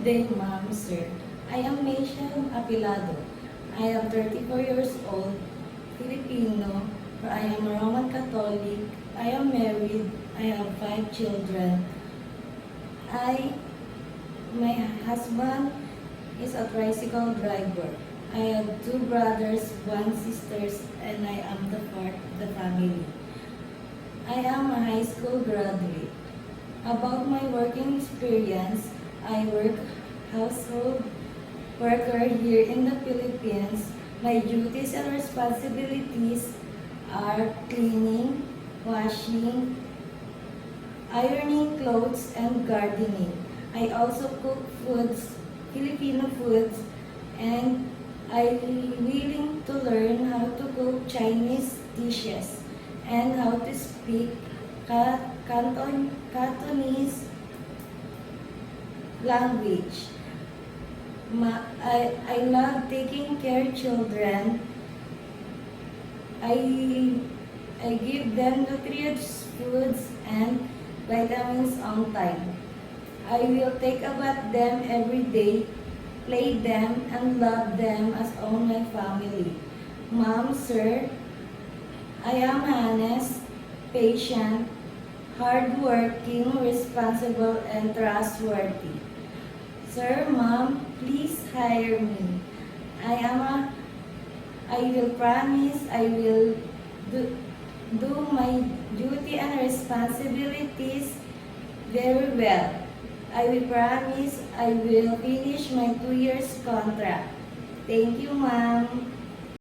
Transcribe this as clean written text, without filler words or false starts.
day, ma'am, sir. I am Maisha Apilado. I am 34 years old, Filipino. I am a Roman Catholic. I am married. I have 5 children. My husband is a tricycle driver. I have 2 brothers, 1 sisters, and I am the fourth of the family. I am a high school graduate. About my working experience, I work household worker here in the Philippines. My duties and responsibilities are cleaning, washing, ironing clothes, and gardening. I also cook foods, Filipino foods, and I'm willing to learn how to cook Chinese dishes and how to speak Cantonese language. I love taking care of children. I give them nutritious foods and vitamins on time. I will take about them every day, play them, and love them as own my family. Mom, sir, I am honest, patient, hardworking, responsible, and trustworthy. Sir, mom, please hire me. I will promise I will do my duty and responsibilities very well. I will promise I will finish my 2 years contract. Thank you, ma'am.